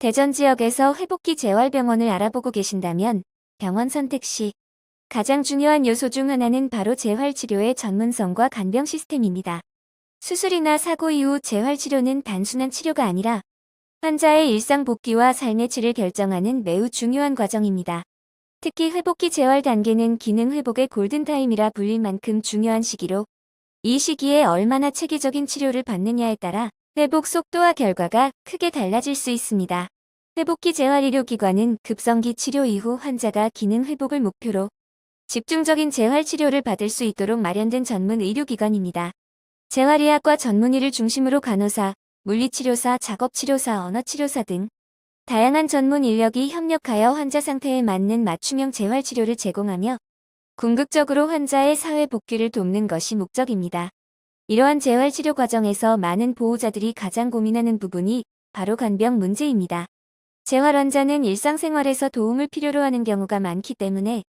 대전 지역에서 회복기 재활병원을 알아보고 계신다면 병원 선택 시 가장 중요한 요소 중 하나는 바로 재활치료의 전문성과 간병 시스템입니다. 수술이나 사고 이후 재활치료는 단순한 치료가 아니라 환자의 일상 복귀와 삶의 질을 결정하는 매우 중요한 과정입니다. 특히 회복기 재활 단계는 기능 회복의 골든타임이라 불릴 만큼 중요한 시기로, 이 시기에 얼마나 체계적인 치료를 받느냐에 따라 회복 속도와 결과가 크게 달라질 수 있습니다. 회복기 재활의료기관은 급성기 치료 이후 환자가 기능 회복을 목표로 집중적인 재활치료를 받을 수 있도록 마련된 전문 의료기관입니다. 재활의학과 전문의를 중심으로 간호사, 물리치료사, 작업치료사, 언어치료사 등 다양한 전문 인력이 협력하여 환자 상태에 맞는 맞춤형 재활치료를 제공하며 궁극적으로 환자의 사회 복귀를 돕는 것이 목적입니다. 이러한 재활치료 과정에서 많은 보호자들이 가장 고민하는 부분이 바로 간병 문제입니다. 재활 환자는 일상생활에서 도움을 필요로 하는 경우가 많기 때문에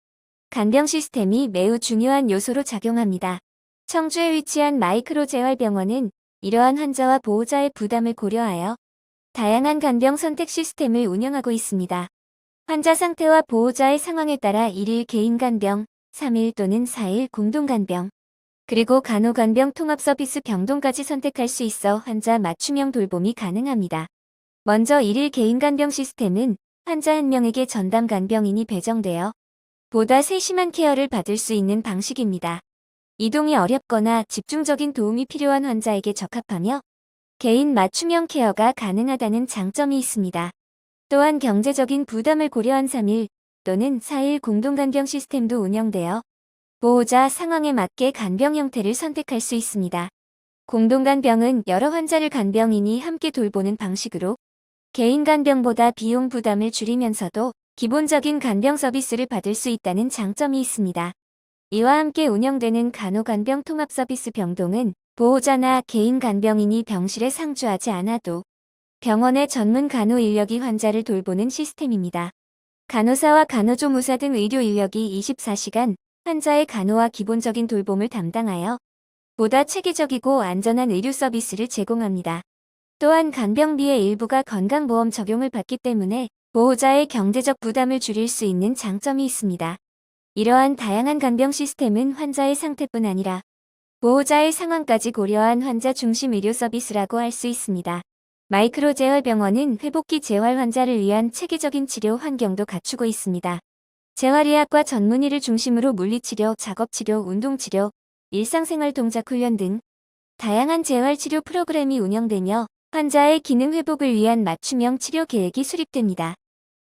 간병 시스템이 매우 중요한 요소로 작용합니다. 청주에 위치한 마이크로 재활병원은 이러한 환자와 보호자의 부담을 고려하여 다양한 간병 선택 시스템을 운영하고 있습니다. 환자 상태와 보호자의 상황에 따라 1일 개인 간병, 3일 또는 4일 공동 간병, 그리고 간호간병 통합 서비스 병동까지 선택할 수 있어 환자 맞춤형 돌봄이 가능합니다. 먼저 1일 개인 간병 시스템은 환자 한 명에게 전담 간병인이 배정되어 보다 세심한 케어를 받을 수 있는 방식입니다. 이동이 어렵거나 집중적인 도움이 필요한 환자에게 적합하며 개인 맞춤형 케어가 가능하다는 장점이 있습니다. 또한 경제적인 부담을 고려한 3일 또는 4일 공동간병 시스템도 운영되어 보호자 상황에 맞게 간병 형태를 선택할 수 있습니다. 공동간병은 여러 환자를 간병인이 함께 돌보는 방식으로 개인 간병보다 비용 부담을 줄이면서도 기본적인 간병 서비스를 받을 수 있다는 장점이 있습니다. 이와 함께 운영되는 간호간병 통합 서비스 병동은 보호자나 개인 간병인이 병실에 상주하지 않아도 병원의 전문 간호 인력이 환자를 돌보는 시스템입니다. 간호사와 간호조무사 등 의료 인력이 24시간 환자의 간호와 기본적인 돌봄을 담당하여 보다 체계적이고 안전한 의료 서비스를 제공합니다. 또한 간병비의 일부가 건강보험 적용을 받기 때문에 보호자의 경제적 부담을 줄일 수 있는 장점이 있습니다. 이러한 다양한 간병 시스템은 환자의 상태뿐 아니라 보호자의 상황까지 고려한 환자 중심 의료 서비스라고 할 수 있습니다. 마이크로 재활병원은 회복기 재활 환자를 위한 체계적인 치료 환경도 갖추고 있습니다. 재활의학과 전문의를 중심으로 물리치료, 작업치료, 운동치료, 일상생활 동작 훈련 등 다양한 재활치료 프로그램이 운영되며 환자의 기능 회복을 위한 맞춤형 치료 계획이 수립됩니다.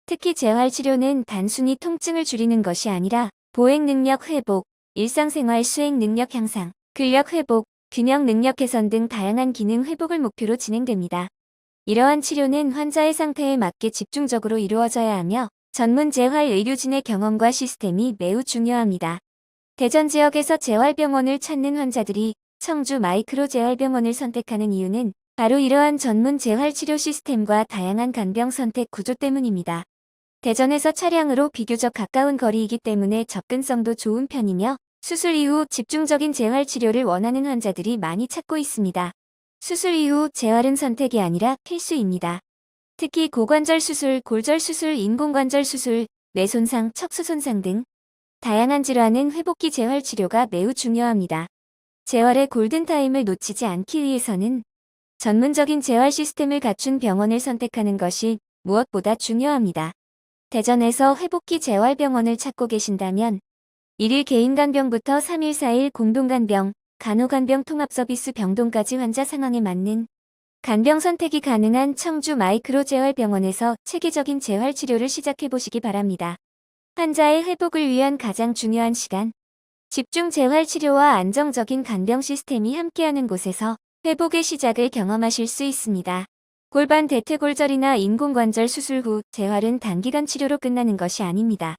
특히 재활치료는 단순히 통증을 줄이는 것이 아니라 보행 능력 회복, 일상생활 수행 능력 향상, 근력 회복, 균형 능력 개선 등 다양한 기능 회복을 목표로 진행됩니다. 이러한 치료는 환자의 상태에 맞게 집중적으로 이루어져야 하며 전문 재활 의료진의 경험과 시스템이 매우 중요합니다. 대전 지역에서 재활병원을 찾는 환자들이 청주 마이크로 재활병원을 선택하는 이유는 바로 이러한 전문 재활치료 시스템과 다양한 간병 선택 구조 때문입니다. 대전에서 차량으로 비교적 가까운 거리이기 때문에 접근성도 좋은 편이며 수술 이후 집중적인 재활치료를 원하는 환자들이 많이 찾고 있습니다. 수술 이후 재활은 선택이 아니라 필수입니다. 특히 고관절 수술, 골절 수술, 인공관절 수술, 뇌 손상, 척수 손상 등 다양한 질환은 회복기 재활 치료가 매우 중요합니다. 재활의 골든타임을 놓치지 않기 위해서는 전문적인 재활 시스템을 갖춘 병원을 선택하는 것이 무엇보다 중요합니다. 대전에서 회복기 재활병원을 찾고 계신다면 1일 개인 간병부터 3일 4일 공동간병, 간호간병 통합 서비스 병동까지 환자 상황에 맞는 간병 선택이 가능한 청주 마이크로 재활병원에서 체계적인 재활 치료를 시작해 보시기 바랍니다. 환자의 회복을 위한 가장 중요한 시간, 집중 재활 치료와 안정적인 간병 시스템이 함께하는 곳에서 회복의 시작을 경험하실 수 있습니다. 골반 대퇴골절이나 인공관절 수술 후 재활은 단기간 치료로 끝나는 것이 아닙니다.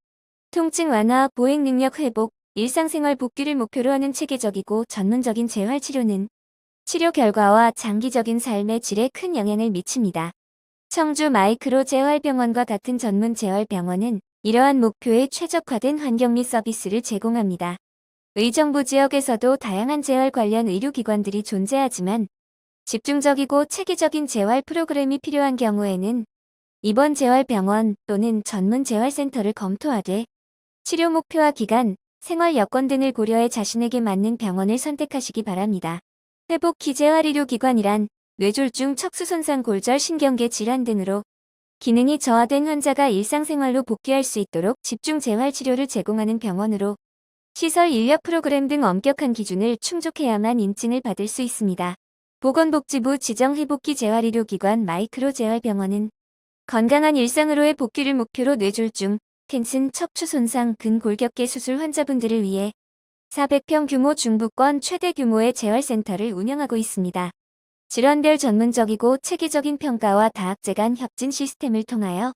통증 완화, 보행 능력 회복, 일상생활 복귀를 목표로 하는 체계적이고 전문적인 재활 치료는 치료 결과와 장기적인 삶의 질에 큰 영향을 미칩니다. 청주 마이크로 재활병원과 같은 전문 재활병원은 이러한 목표에 최적화된 환경 및 서비스를 제공합니다. 의정부 지역에서도 다양한 재활 관련 의료기관들이 존재하지만 집중적이고 체계적인 재활 프로그램이 필요한 경우에는 입원 재활병원 또는 전문 재활센터를 검토하되 치료 목표와 기간, 생활 여건 등을 고려해 자신에게 맞는 병원을 선택하시기 바랍니다. 회복 기재활의료기관이란 뇌졸중, 척수손상, 골절, 신경계 질환 등으로 기능이 저하된 환자가 일상생활로 복귀할 수 있도록 집중 재활치료를 제공하는 병원으로 시설 인력 프로그램 등 엄격한 기준을 충족해야만 인증을 받을 수 있습니다. 보건복지부 지정 회복기 재활의료기관 마이크로재활병원은 건강한 일상으로의 복귀를 목표로 뇌졸중, 캔슨, 척추손상, 근골격계 수술 환자분들을 위해 400평 규모 중부권 최대 규모의 재활센터를 운영하고 있습니다. 질환별 전문적이고 체계적인 평가와 다학제 간 협진 시스템을 통하여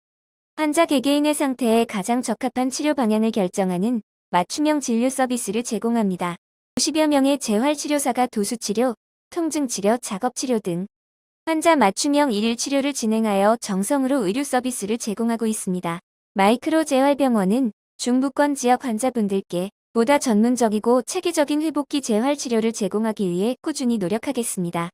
환자 개개인의 상태에 가장 적합한 치료 방향을 결정하는 맞춤형 진료 서비스를 제공합니다. 50여 명의 재활치료사가 도수치료, 통증치료, 작업치료 등 환자 맞춤형 일일 치료를 진행하여 정성으로 의료 서비스를 제공하고 있습니다. 마이크로 재활병원은 중부권 지역 환자분들께 보다 전문적이고 체계적인 회복기 재활치료를 제공하기 위해 꾸준히 노력하겠습니다.